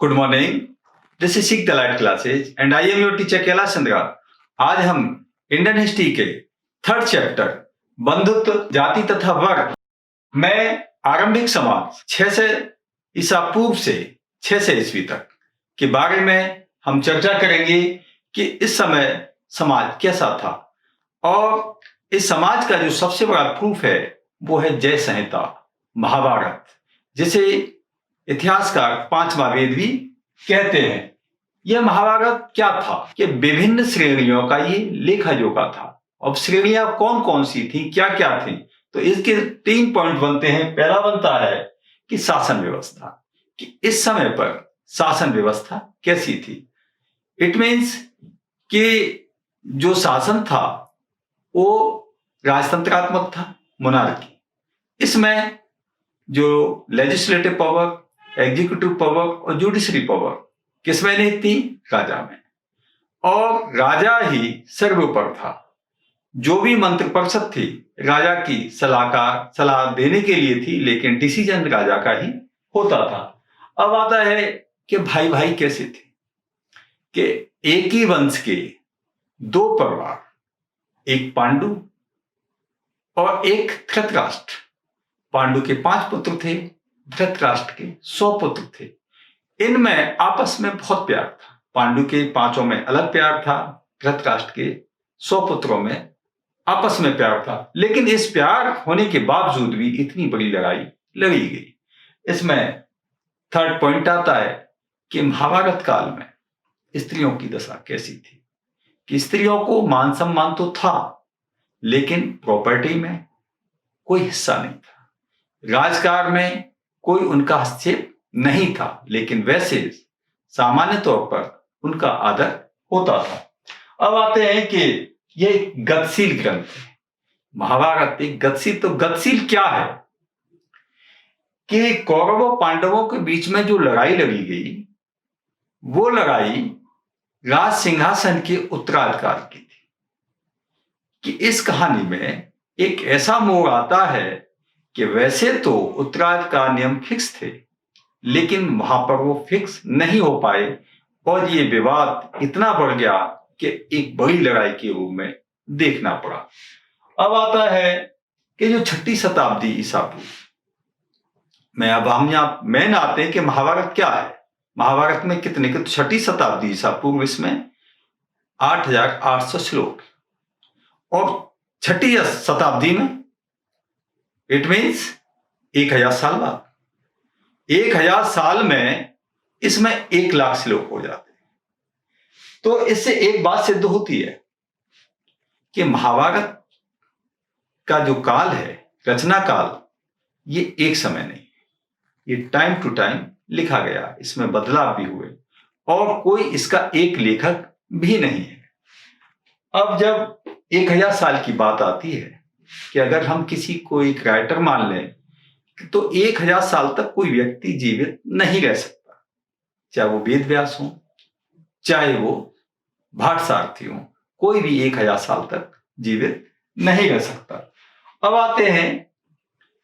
Good morning. This is seek the light classes and I am your teacher Kailash Chandra. आज हम Indian history के third chapter बंधुत्व जाति तथा वर्ग में आरंभिक समाज 600 ईसा पूर्व से 600 ईस्वी तक के बारे में हम चर्चा करेंगे कि इस समय समाज कैसा था। और इस समाज का जो सबसे बड़ा प्रूफ है वो है जय संहिता महाभारत, जिसे इतिहासकार पांचवा वेद भी कहते हैं। यह महाभारत क्या था कि विभिन्न श्रेणियों का ये लेखा जोखा था। अब श्रेणियां कौन कौन सी थी, क्या क्या थी, तो इसके 3 पॉइंट बनते हैं। पहला बनता है कि शासन व्यवस्था, कि इस समय पर शासन व्यवस्था कैसी थी। इट मीन्स कि जो शासन था वो राजतंत्रात्मक था, मोनार्की। इसमें जो लेजिस्लेटिव पावर, एग्जीक्यूटिव पावर और जुडिशरी पावर किसमें नहीं थी? राजा में। और राजा ही सर्वोपर था। जो भी मंत्रिपरिषद थी राजा की सलाह देने के लिए थी, लेकिन डिसीजन राजा का ही होता था। अब आता है कि भाई भाई कैसे थे, कि एक ही वंश के 2 परिवार, एक पांडु और एक धृतराष्ट्र। पांडु के 5 पुत्र थे, धृतराष्ट्र के 100 पुत्र थे। इनमें आपस में बहुत प्यार था। पांडु के 5 में अलग प्यार था, धृतराष्ट्र के 100 पुत्रों में आपस में प्यार था। लेकिन इस प्यार होने के बावजूद भी इतनी बड़ी लड़ाई लड़ी गई। इसमें थर्ड पॉइंट आता है कि महाभारत काल में स्त्रियों की दशा कैसी थी, कि स्त्रियों को मान सम्मान तो था लेकिन प्रॉपर्टी में कोई हिस्सा नहीं था, राजकाज में कोई उनका हस्तक्षेप नहीं था, लेकिन वैसे सामान्य तौर पर उनका आदर होता था। अब आते हैं कि यह गतिशील ग्रंथ है महाभारत। एक गतिशील, तो गतिशील क्या है कि कौरवों पांडवों के बीच में जो लड़ाई लड़ी गई वो लड़ाई राज सिंहासन के उत्तराधिकार की थी। कि इस कहानी में एक ऐसा मोड़ आता है कि वैसे तो उत्तराधिकार नियम फिक्स थे, लेकिन वहां पर वो फिक्स नहीं हो पाए और ये विवाद इतना बढ़ गया कि एक बड़ी लड़ाई के रूप में देखना पड़ा। अब आता है कि जो 6ठी शताब्दी ईसा पूर्व में, अब हम यहाँ मेन आते हैं कि महाभारत क्या है। महाभारत में कितने के, 6ठी शताब्दी ईसा पूर्व, इसमें 8800 श्लोक। और 6ठी शताब्दी में इट मीन्स 1000 साल बाद, 1000 साल में इसमें 1 लाख श्लोक हो जाते हैं। तो इससे एक बात सिद्ध होती है कि महाभारत का जो काल है, रचना काल, ये एक समय नहीं, ये टाइम टू टाइम लिखा गया। इसमें बदलाव भी हुए और कोई इसका एक लेखक भी नहीं है। अब जब 1000 साल की बात आती है कि अगर हम किसी को एक राइटर मान लें तो 1000 साल तक कोई व्यक्ति जीवित नहीं रह सकता, चाहे वो वेद व्यास हो, चाहे वो भाट सारथी हो, कोई भी 1000 साल तक जीवित नहीं रह सकता। अब आते हैं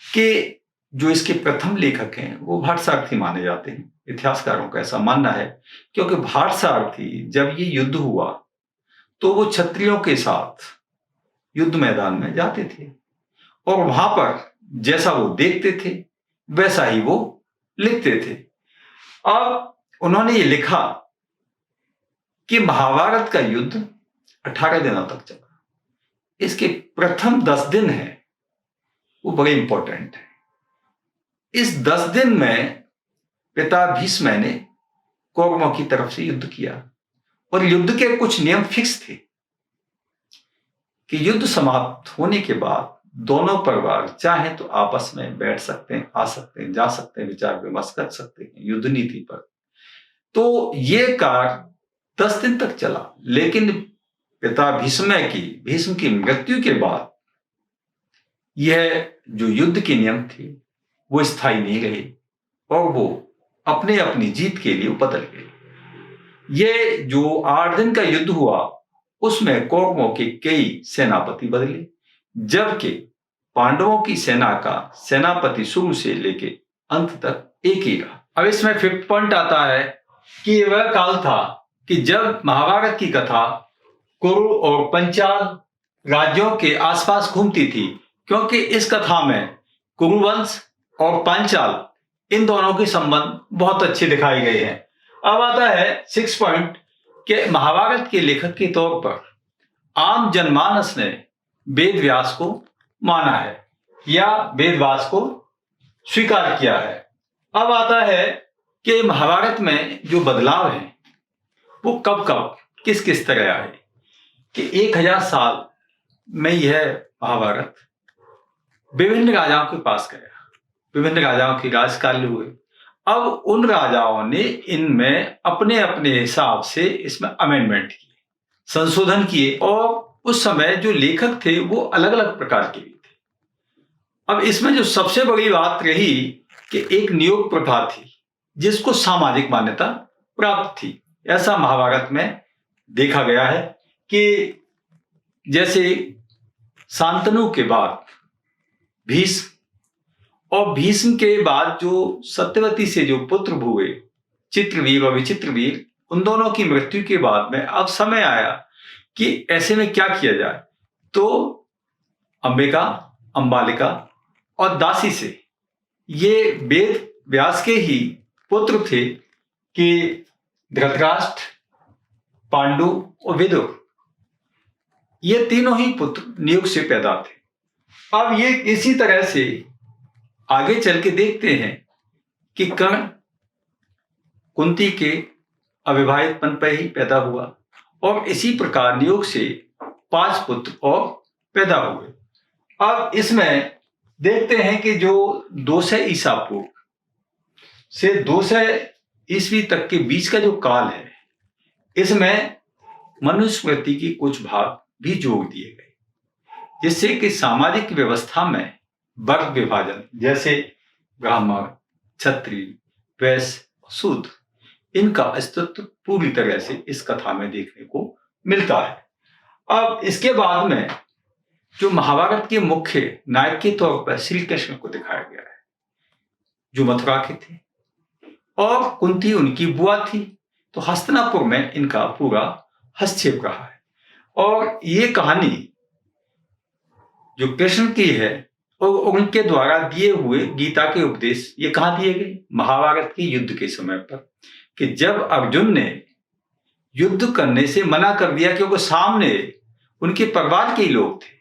कि जो इसके प्रथम लेखक हैं वो भाट सारथी माने जाते हैं। इतिहासकारों का ऐसा मानना है क्योंकि भाट सारथी जब ये युद्ध हुआ तो वो क्षत्रियों के साथ युद्ध मैदान में जाते थे और वहां पर जैसा वो देखते थे वैसा ही वो लिखते थे। अब उन्होंने ये लिखा कि महाभारत का युद्ध 18 दिनों तक चला। इसके प्रथम 10 दिन हैं वो बड़े इंपॉर्टेंट है। इस 10 दिन में पिता भीष्म ने कौरवों की तरफ से युद्ध किया और युद्ध के कुछ नियम फिक्स थे कि युद्ध समाप्त होने के बाद दोनों परिवार चाहे तो आपस में बैठ सकते हैं, आ सकते हैं, जा सकते हैं, विचार विमर्श कर सकते हैं युद्ध नीति पर। तो ये कार्य 10 दिन तक चला, लेकिन पिता भीष्म की मृत्यु के बाद यह जो युद्ध के नियम थे वो स्थायी नहीं रहे और वो अपने अपनी जीत के लिए बदल गए। ये जो 8 दिन का युद्ध हुआ उसमें कौरवों के कई सेनापति बदले, जबकि पांडवों की सेना का सेनापति शुरू से लेके अंत तक एक ही रहा। अब इसमें 5th पॉइंट आता है कि यह वह काल था कि जब महाभारत की कथा कुरु और पंचाल राज्यों के आसपास घूमती थी, क्योंकि इस कथा में कुरुवंश और पांचाल इन दोनों के संबंध बहुत अच्छे दिखाए गए हैं। अब आता है 6 पॉइंट के महाभारत के लेखक के तौर पर आम जनमानस ने वेद व्यास को माना है या वेद व्यास को स्वीकार किया है। अब आता है कि महाभारत में जो बदलाव है वो कब कब किस किस तरह आए कि 1000 साल में यह महाभारत विभिन्न राजाओं के पास गया, विभिन्न राजाओं के राजकाल हुए। अब उन राजाओं ने इनमें अपने अपने हिसाब से इसमें अमेंडमेंट किए, संशोधन किए, और उस समय जो लेखक थे वो अलग अलग प्रकार के भी थे। अब इसमें जो सबसे बड़ी बात रही कि एक नियोग प्रथा थी जिसको सामाजिक मान्यता प्राप्त थी। ऐसा महाभारत में देखा गया है कि जैसे शांतनु के बाद भीष्म, और भीष्म के बाद जो सत्यवती से जो पुत्र हुए चित्रवीर और विचित्रवीर, उन दोनों की मृत्यु के बाद में अब समय आया कि ऐसे में क्या किया जाए। तो अंबिका, अंबालिका और दासी से, ये वेद व्यास के ही पुत्र थे कि धृतराष्ट्र, पांडु और विदुर, ये तीनों ही पुत्र नियोग से पैदा थे। अब ये इसी तरह से आगे चल के देखते हैं कि कर्ण कुंती के अविवाहितपन पर ही पैदा हुआ, और इसी प्रकार नियोग से 5 पुत्र और पैदा हुए। अब इसमें देखते हैं कि जो 200 ईसा पूर्व से 200 ईस्वी तक के बीच का जो काल है, इसमें मनुस्मृति की कुछ भाग भी जोड़ दिए गए, जिससे कि सामाजिक व्यवस्था में वर्ग विभाजन, जैसे ब्राह्मण, क्षत्रिय, वैश्य, शूद्र, इनका अस्तित्व पूरी तरह से इस कथा में देखने को मिलता है। अब इसके बाद में जो महाभारत के मुख्य नायक के तौर पर श्री कृष्ण को दिखाया गया है, जो मथुरा के थे, और कुंती उनकी बुआ थी। तो हस्तिनापुर में इनका पूरा हस्तक्षेप रहा है, और ये कहानी जो कृष्ण की है और उनके द्वारा दिए हुए गीता के उपदेश, ये कहाँ दिए गए? महाभारत के युद्ध के समय पर, कि जब अर्जुन ने युद्ध करने से मना कर दिया क्योंकि सामने उनके परिवार के ही लोग थे।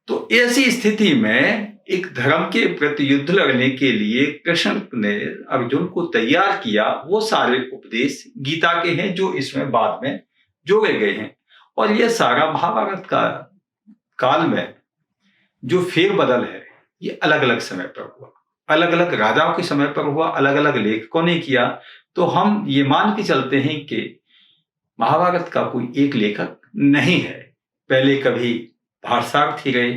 तो ऐसी स्थिति में एक धर्म के प्रति युद्ध लड़ने के लिए कृष्ण ने अर्जुन को तैयार किया। वो सारे उपदेश गीता के हैं जो इसमें बाद में जोड़े गए हैं, और ये सारा महाभारत का काल में जो फेरबदल है ये अलग अलग समय पर हुआ, अलग अलग राजाओं के समय पर हुआ, अलग अलग लेखकों ने किया। तो हम ये मान के चलते हैं कि महाभारत का कोई एक लेखक नहीं है। पहले कभी भारसारथी रहे,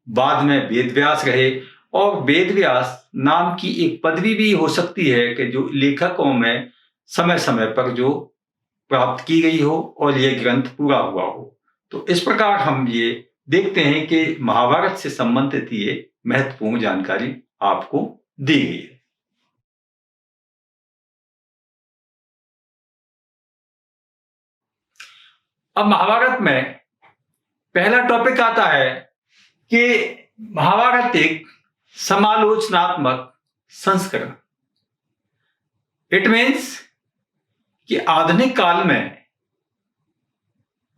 बाद में वेदव्यास रहे, और वेदव्यास नाम की एक पदवी भी हो सकती है कि जो लेखकों में समय समय पर जो प्राप्त की गई हो और ये ग्रंथ पूरा हुआ हो। तो इस प्रकार हम ये देखते हैं कि महाभारत से संबंधित ये महत्वपूर्ण जानकारी आपको दी गई है। अब महाभारत में पहला टॉपिक आता है कि महाभारत एक समालोचनात्मक संस्करण। इट मीन्स कि आधुनिक काल में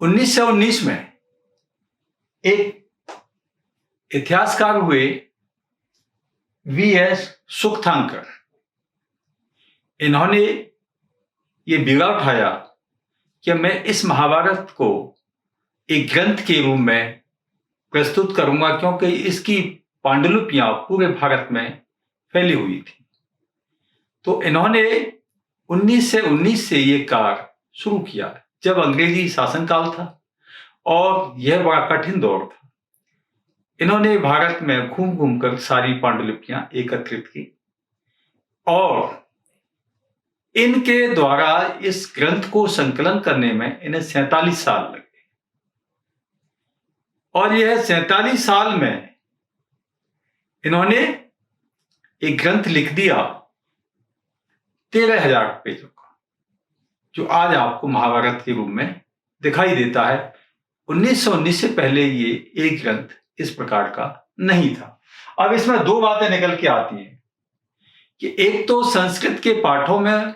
1919 में एक इतिहासकार हुए वीएस सुखतांकर, इन्होंने ये बीड़ा उठाया कि मैं इस महाभारत को एक ग्रंथ के रूप में प्रस्तुत करूंगा, क्योंकि इसकी पांडुलिपियां पूरे भारत में फैली हुई थी। तो इन्होंने 1919 से ये कार्य शुरू किया, जब अंग्रेजी शासनकाल था और यह बड़ा कठिन दौर था। इन्होंने भारत में घूम घूम कर सारी पांडुलिपियां एकत्रित की, और इनके द्वारा इस ग्रंथ को संकलन करने में इन्हें 47 साल लगे, और यह 47 साल में इन्होंने एक ग्रंथ लिख दिया 13,000 पेजों का। जो आज आपको महाभारत के रूप में दिखाई देता है। 1919 से पहले ये एक ग्रंथ इस प्रकार का नहीं था। अब इसमें दो बातें निकल के आती हैं कि एक तो संस्कृत के पाठों में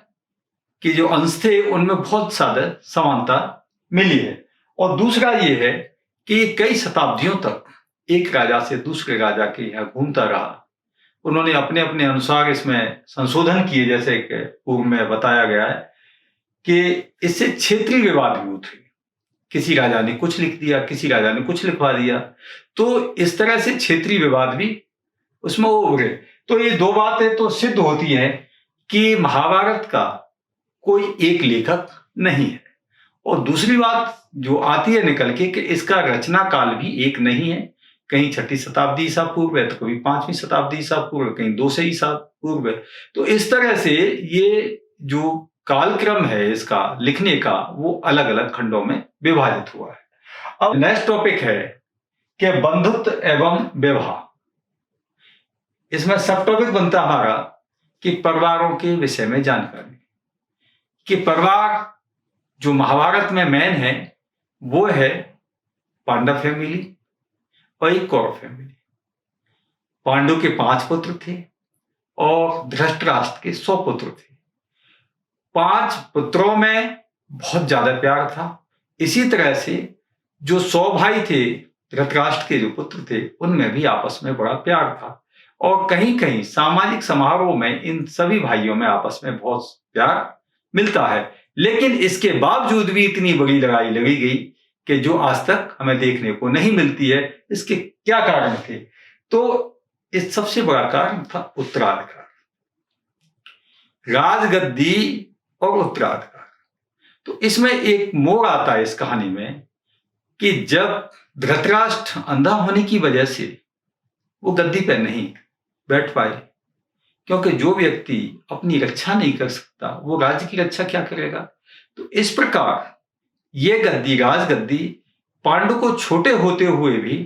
कि जो अंश थे उनमें बहुत ज्यादा समानता मिली है, और दूसरा ये है कि कई शताब्दियों तक एक राजा से दूसरे राजा के यहाँ घूमता रहा। उन्होंने अपने अपने अनुसार इसमें संशोधन किए, जैसे कि पूर्व में बताया गया है कि इससे क्षेत्रीय विवाद भी उठे। किसी राजा ने कुछ लिख दिया, किसी राजा ने कुछ लिखवा दिया, तो इस तरह से क्षेत्रीय विवाद भी उसमें उभरे। तो ये दो बातें तो सिद्ध होती हैं कि महाभारत का कोई एक लेखक नहीं है, और दूसरी बात जो आती है निकल के कि इसका रचना काल भी एक नहीं है। कहीं 6वीं शताब्दी ईसा पूर्व है, तो कभी 5वीं शताब्दी ईसा पूर्व, कहीं 200 ईसा पूर्व है। तो इस तरह से ये जो कालक्रम है इसका लिखने का वो अलग अलग खंडों में विभाजित हुआ है। अब नेक्स्ट टॉपिक है कि बंधुत्व एवं विवाह। इसमें सब टॉपिक बनता हमारा कि परिवारों के विषय में जानकारी, कि परिवार जो महाभारत में मेन है वो है पांडव फैमिली और एक कौरव फैमिली। पांडु के 5 पुत्र थे और धृतराष्ट्र के 100 पुत्र थे। 5 पुत्रों में बहुत ज्यादा प्यार था। इसी तरह से जो 100 भाई थे धृतराष्ट्र के जो पुत्र थे उनमें भी आपस में बड़ा प्यार था, और कहीं कहीं सामाजिक समारोह में इन सभी भाइयों में आपस में बहुत प्यार मिलता है। लेकिन इसके बावजूद भी इतनी बड़ी लड़ाई लड़ी गई कि जो आज तक हमें देखने को नहीं मिलती है। इसके क्या कारण थे? तो इस सबसे बड़ा कारण था उत्तराधिकार, राजगद्दी और उत्तराधिकार। तो इसमें एक मोड़ आता है इस कहानी में कि जब धृतराष्ट्र अंधा होने की वजह से वो गद्दी पर नहीं बैठ पाए, क्योंकि जो व्यक्ति अपनी रक्षा नहीं कर सकता वो राज्य की रक्षा क्या करेगा। तो इस प्रकार ये गद्दी, राजगद्दी, पांडु को छोटे होते हुए भी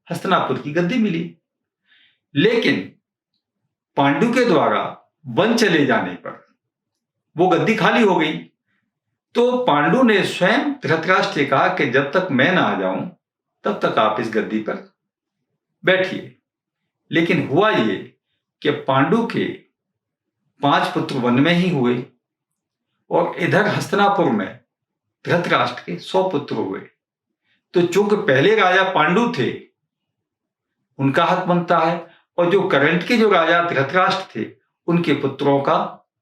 हस्तिनापुर की गद्दी मिली। लेकिन पांडु के द्वारा वन चले जाने पर वो गद्दी खाली हो गई। तो पांडु ने स्वयं धृतराष्ट्र से कहा कि जब तक मैं ना आ जाऊं तब तक आप इस गद्दी पर बैठिए। लेकिन हुआ ये कि पांडु के 5 पुत्र वन में ही हुए और इधर हस्तिनापुर में धृतराष्ट्र के 100 पुत्र हुए। तो चूंकि पहले राजा पांडु थे उनका हक बनता है, और जो करंट के जो राजा धृतराष्ट्र थे उनके पुत्रों का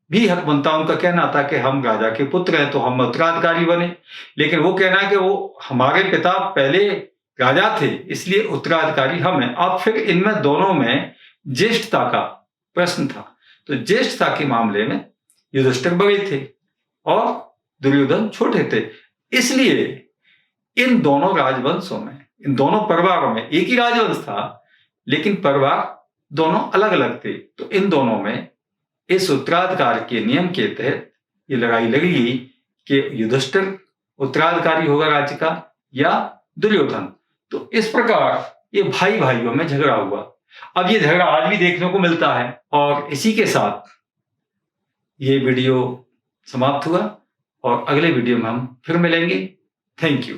भी हक बनता है। उनका कहना था कि हम राजा के पुत्र हैं तो हम उत्तराधिकारी बने, लेकिन वो कहना है कि वो हमारे पिता पहले राजा थे इसलिए उत्तराधिकारी हम हैं। अब फिर इनमें दोनों में ज्येष्ठता का प्रश्न था। तो ज्येष्ठता के मामले में युधिष्ठिर बड़े थे और दुर्योधन छोटे थे, इसलिए इन दोनों राजवंशों में, इन दोनों परिवारों में एक ही राजवंश था लेकिन परिवार दोनों अलग अलग थे। तो इन दोनों में इस उत्तराधिकार के नियम के तहत ये लड़ाई लड़ी गई कि युधिष्ठिर उत्तराधिकारी होगा राज्य का या दुर्योधन। तो इस प्रकार ये भाई भाइयों में झगड़ा हुआ। अब ये झगड़ा आज भी देखने को मिलता है। और इसी के साथ ये वीडियो समाप्त हुआ और अगले वीडियो में हम फिर मिलेंगे। Thank you.